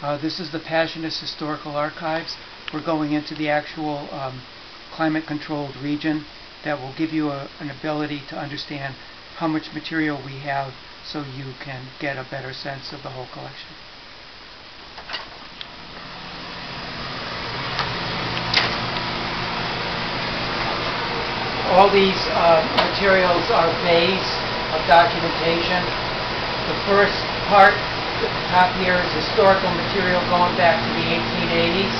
This is the Passionist Historical Archives. We're going into the actual climate-controlled region that will give you an ability to understand how much material we have so you can get a better sense of the whole collection. All these materials are bays of documentation. The first part at the top here is historical material going back to the 1880s.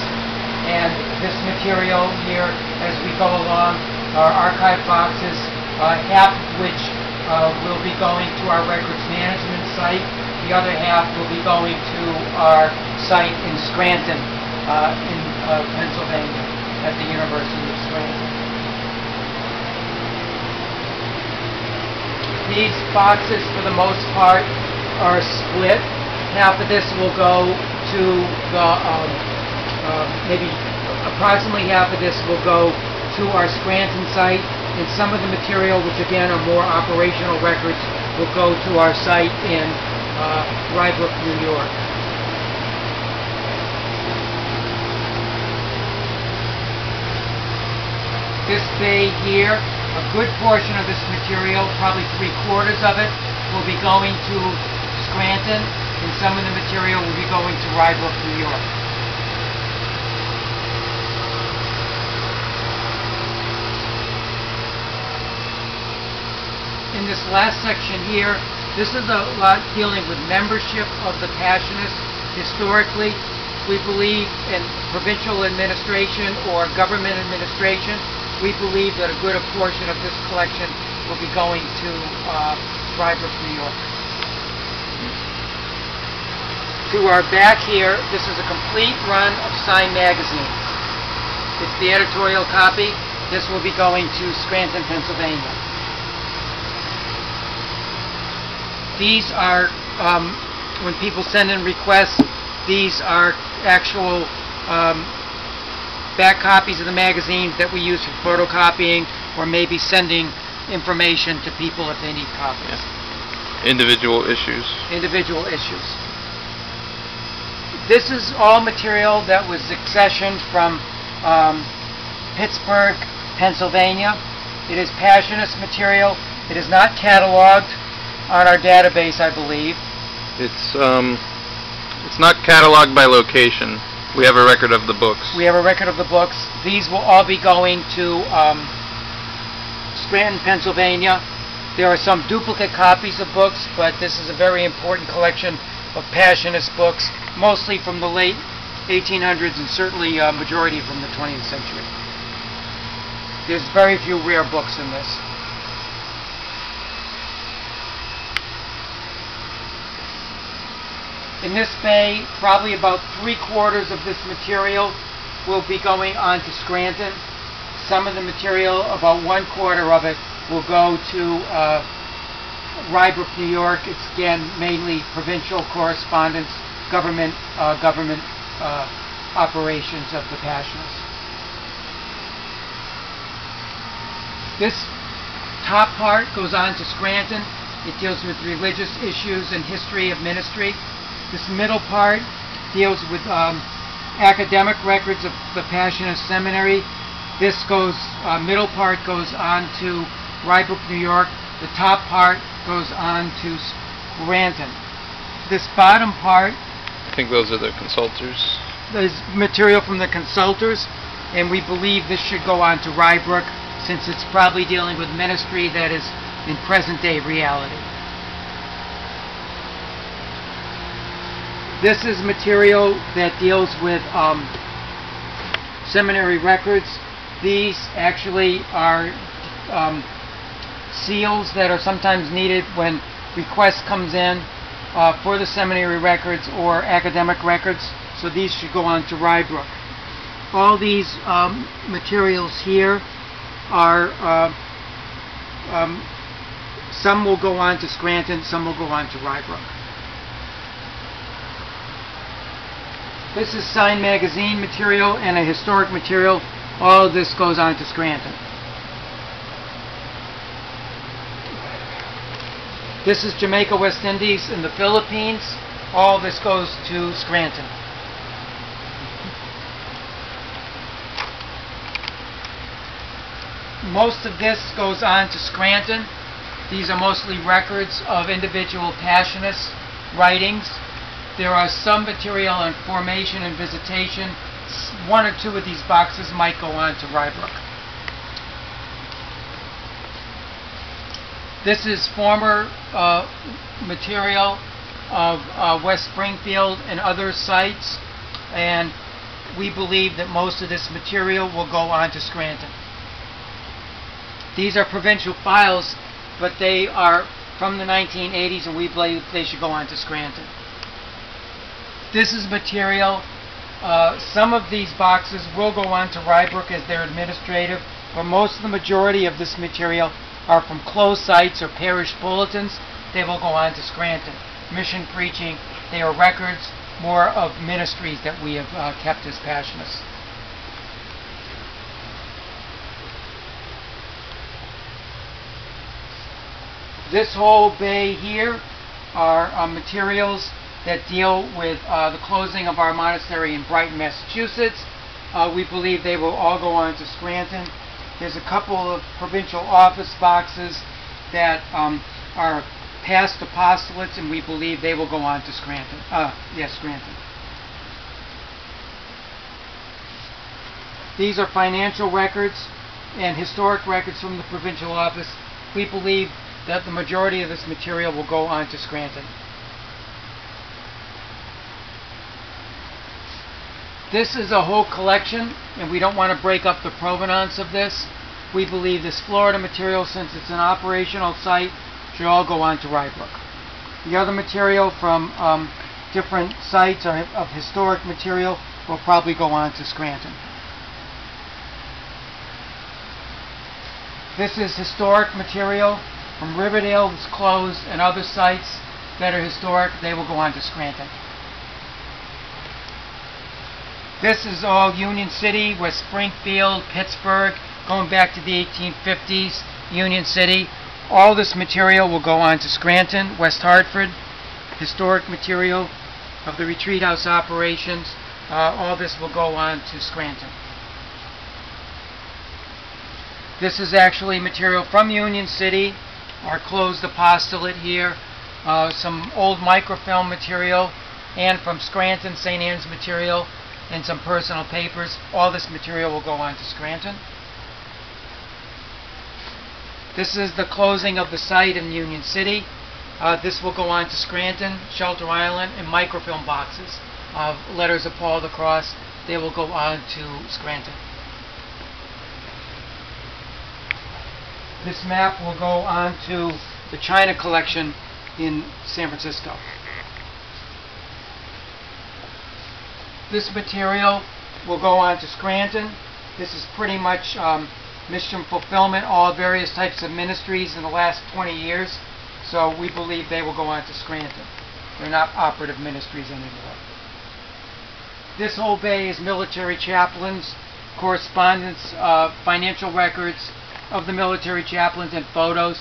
And this material here, as we go along, are archive boxes, half of which will be going to our records management site. The other half will be going to our site in Scranton, in Pennsylvania, at the University of Scranton. These boxes, for the most part, are split. Half of this will go to the, maybe approximately half of this will go to our Scranton site, and some of the material, which again are more operational records, will go to our site in Rye Brook, New York. This bay here, a good portion of this material, probably 3/4 of it, will be going to Scranton, and some of the material will be going to Rye Brook, New York. In this last section here, this is a lot dealing with membership of the Passionists. Historically, we believe in provincial administration or government administration. We believe that a good portion of this collection will be going to Rye Brook, New York. To our back here, this is a complete run of Sign magazine. It's the editorial copy. This will be going to Scranton, Pennsylvania. These are, when people send in requests, these are actual back copies of the magazines that we use for photocopying or maybe sending information to people if they need copies. Yeah. Individual issues. Individual issues. This is all material that was accessioned from Pittsburgh, Pennsylvania. It is Passionist material. It is not cataloged on our database, I believe. It's not cataloged by location. We have a record of the books. We have a record of the books. These will all be going to Scranton, Pennsylvania. There are some duplicate copies of books, but this is a very important collection of Passionist books, mostly from the late 1800s and certainly a majority from the 20th century. There's very few rare books in this. In this bay, probably about 3/4 of this material will be going on to Scranton. Some of the material, about 1/4 of it, will go to Rye Brook, New York. It's again mainly provincial correspondence, government operations of the Passionists. This top part goes on to Scranton. It deals with religious issues and history of ministry. This middle part deals with academic records of the Passionist Seminary. This middle part goes on to Rye Brook, New York. The top part goes on to Scranton. This bottom part, I think those are the consultors. There's material from the consultors, and we believe this should go on to Rye Brook since it's probably dealing with ministry that is in present-day reality. This is material that deals with seminary records. These actually are seals that are sometimes needed when request comes in for the seminary records or academic records. So these should go on to Rye Brook. All these materials here are, some will go on to Scranton, some will go on to Rye Brook. This is Sign magazine material and a historic material. All of this goes on to Scranton. This is Jamaica, West Indies, and the Philippines. All of this goes to Scranton. Most of this goes on to Scranton. These are mostly records of individual Passionists' writings. There are some material on formation and visitation. One or two of these boxes might go on to Rybrook. This is former material of West Springfield and other sites, and we believe that most of this material will go on to Scranton. These are provincial files, but they are from the 1980s, and we believe they should go on to Scranton. This is material. Some of these boxes will go on to Rybrook as they're administrative, but most of the majority of this material are from closed sites or parish bulletins. They will go on to Scranton. Mission preaching, they are records more of ministries that we have kept as Passionists. This whole bay here are materials that deal with the closing of our monastery in Brighton, Massachusetts. We believe they will all go on to Scranton. There's a couple of provincial office boxes that are past apostolates, and we believe they will go on to Scranton. Scranton. These are financial records and historic records from the provincial office. We believe that the majority of this material will go on to Scranton. This is a whole collection, and we don't want to break up the provenance of this. We believe this Florida material, since it's an operational site, should all go on to Rybrook. The other material from different sites of historic material will probably go on to Scranton. This is historic material from Riverdale that's closed, and other sites that are historic, they will go on to Scranton. This is all Union City, West Springfield, Pittsburgh, going back to the 1850s, Union City. All this material will go on to Scranton, West Hartford, historic material of the retreat house operations. All this will go on to Scranton. This is actually material from Union City, our closed apostolate here, some old microfilm material, and from Scranton, St. Anne's material, and some personal papers. All this material will go on to Scranton. This is the closing of the site in Union City. This will go on to Scranton, Shelter Island, and microfilm boxes of letters of Paul the Cross. They will go on to Scranton. This map will go on to the China collection in San Francisco. This material will go on to Scranton. This is pretty much mission fulfillment, all various types of ministries in the last 20 years. So we believe they will go on to Scranton. They're not operative ministries anymore. This whole bay is military chaplains, correspondence, financial records of the military chaplains, and photos,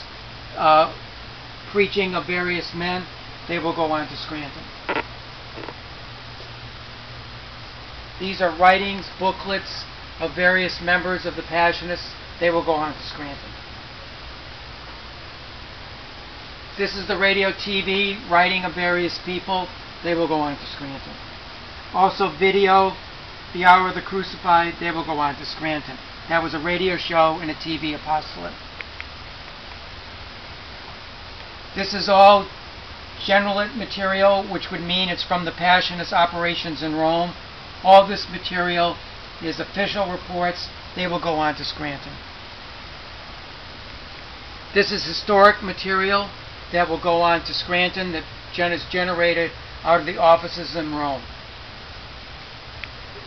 preaching of various men. They will go on to Scranton. These are writings, booklets of various members of the Passionists. They will go on to Scranton. This is the radio TV writing of various people. They will go on to Scranton. Also video, The Hour of the Crucified. They will go on to Scranton. That was a radio show and a TV apostolate. This is all general material, which would mean it's from the Passionist operations in Rome. All this material is official reports. They will go on to Scranton. This is historic material that will go on to Scranton that is generated out of the offices in Rome.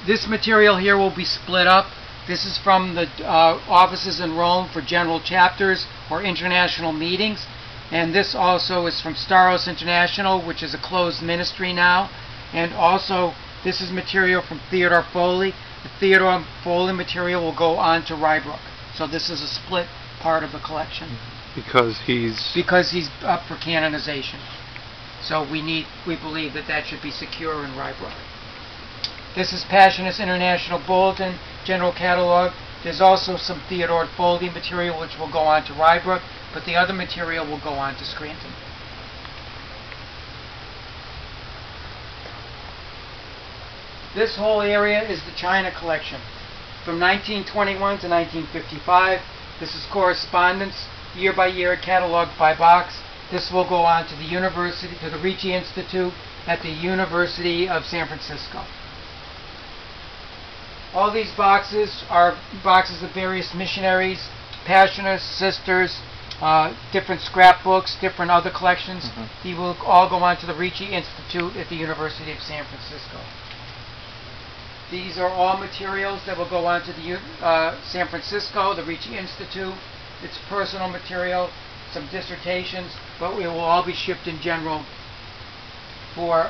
This material here will be split up. This is from the offices in Rome for general chapters or international meetings. And this also is from Staros International, which is a closed ministry now. And also, this is material from Theodore Foley. The Theodore Foley material will go on to Rybrook. So this is a split part of the collection. Because he's up for canonization. So we believe that should be secure in Rybrook. This is Passionist International Bulletin, General Catalog. There's also some Theodore Foldy material which will go on to Rybrook, but the other material will go on to Scranton. This whole area is the China collection. From 1921 to 1955, this is correspondence, year by year, cataloged by box. This will go on to the university, to the Ricci Institute at the University of San Francisco. All these boxes are boxes of various missionaries, Passionists, sisters, different scrapbooks, different other collections. These will all go on to the Ricci Institute at the University of San Francisco. These are all materials that will go on to the San Francisco, the Ricci Institute. It's personal material, some dissertations, but we will all be shipped in general for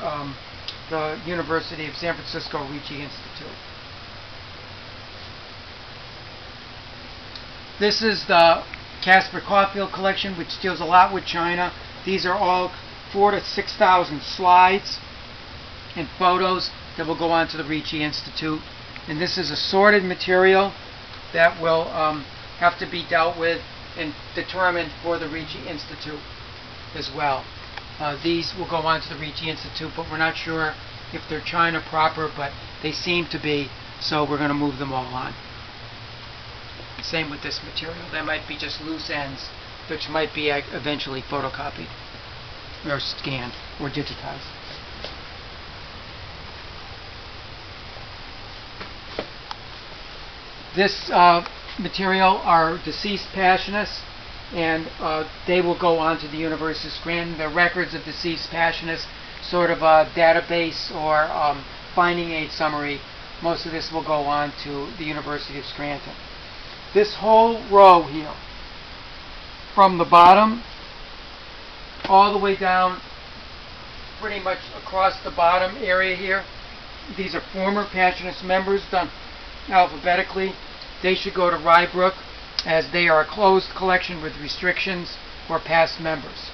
the University of San Francisco Ricci Institute. This is the Caspar Caulfield collection, which deals a lot with China. These are all 4,000 to 6,000 slides and photos that will go on to the Ricci Institute. And this is assorted material that will have to be dealt with and determined for the Ricci Institute as well. These will go on to the Ricci Institute, but we're not sure if they're China proper, but they seem to be, so we're going to move them all on. Same with this material. There might be just loose ends, which might be eventually photocopied or scanned or digitized. This material are deceased Passionists, and they will go on to the University of Scranton. They're records of deceased Passionists, sort of a database or finding aid summary. Most of this will go on to the University of Scranton. This whole row here, from the bottom all the way down, pretty much across the bottom area here, these are former Passionist members done alphabetically. They should go to Rybrook, as they are a closed collection with restrictions for past members.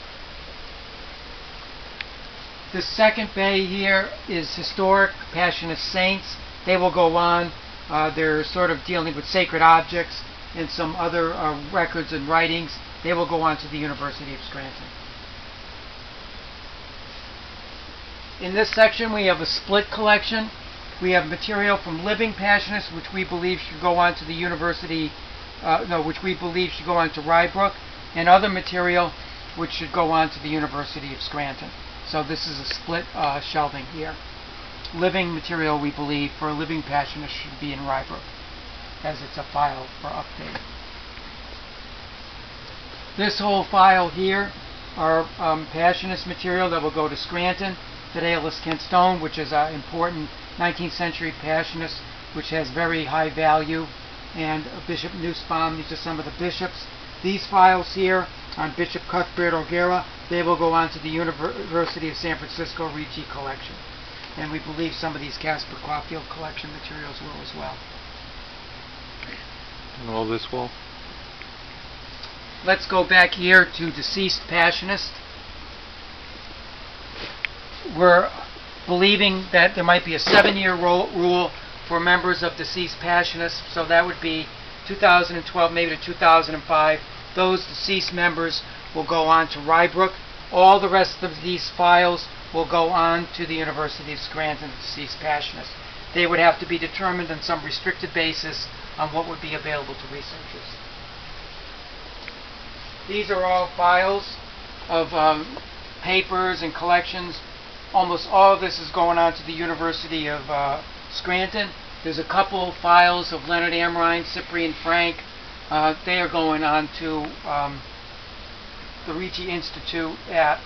The second bay here is historic Passionist saints. They will go on. They're sort of dealing with sacred objects and some other records and writings. They will go on to the University of Scranton. In this section we have a split collection. We have material from living Passionists, which we believe should go on to the University, which we believe should go on to Rybrook, and other material which should go on to the University of Scranton. So this is a split shelving here. Living material, we believe, for a living Passionist should be in Rybrook, as it's a file for update. This whole file here are Passionist material that will go to Scranton. Fidelis Kentstone, which is an important 19th century Passionist, which has very high value, and Bishop Nussbaum. These are some of the bishops. These files here on Bishop Cuthbert O'Gara, they will go on to the University of San Francisco Ricci collection. And we believe some of these Caspar Caulfield collection materials will as well. And all this will? Let's go back here to deceased Passionists. We're believing that there might be a 7-year rule for members of deceased Passionists, so that would be 2012 maybe to 2005. Those deceased members will go on to Rybrook. All the rest of these files will go on to the University of Scranton, deceased Passionists. They would have to be determined on some restricted basis on what would be available to researchers. These are all files of papers and collections. Almost all of this is going on to the University of Scranton. There's a couple files of Leonard Amrine, Cyprian Frank. They are going on to the Ricci Institute at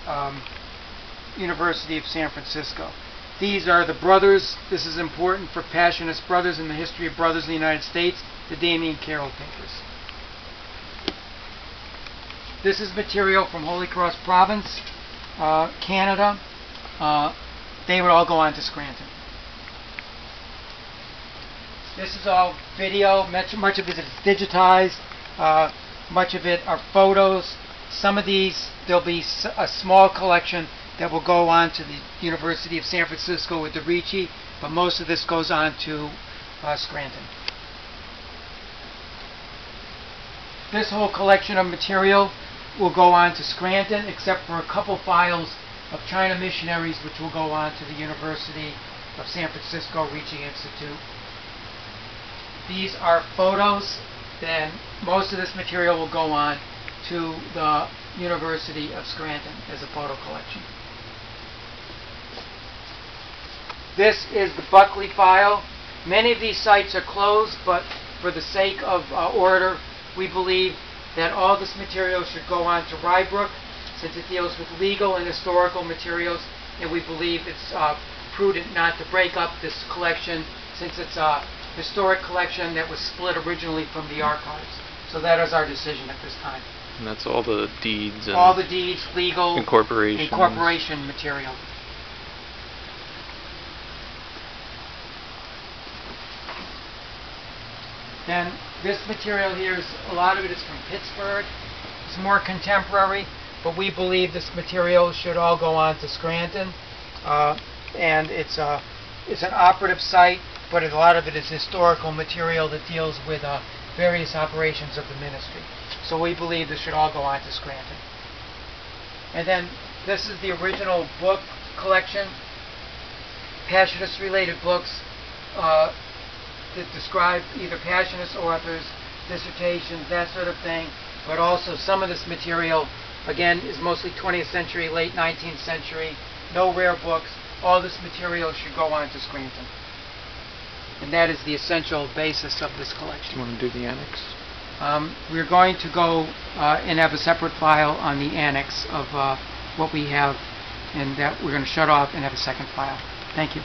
University of San Francisco. These are the brothers. This is important for Passionist brothers in the history of brothers in the United States, the Damien Carroll papers. This is material from Holy Cross Province, Canada. They would all go on to Scranton. This is all video. Much of it is digitized. Much of it are photos. Some of these, there'll be a small collection that will go on to the University of San Francisco with the Ricci, but most of this goes on to Scranton. this whole collection of material will go on to Scranton, except for a couple files of China missionaries, which will go on to the University of San Francisco Ricci Institute. These are photos, and most of this material will go on to the University of Scranton as a photo collection. This is the Buckley file. Many of these sites are closed, but for the sake of order, we believe that all this material should go on to Rybrook, since it deals with legal and historical materials, and we believe it's prudent not to break up this collection, since it's a historic collection that was split originally from the archives. So that is our decision at this time. And that's all the deeds and all the deeds, legal, incorporation material. Then this material here, a lot of it is from Pittsburgh. It's more contemporary, but we believe this material should all go on to Scranton. And it's an operative site, but a lot of it is historical material that deals with various operations of the ministry. So we believe this should all go on to Scranton. And then this is the original book collection, Passionist-related books that describe either Passionist authors, dissertations, that sort of thing, but also some of this material, again, is mostly 20th century, late 19th century, no rare books. All this material should go on to Scranton. And that is the essential basis of this collection. Do you want to do the annex? We're going to go and have a separate file on the annex of what we have, and that we're going to shut off and have a second file. Thank you.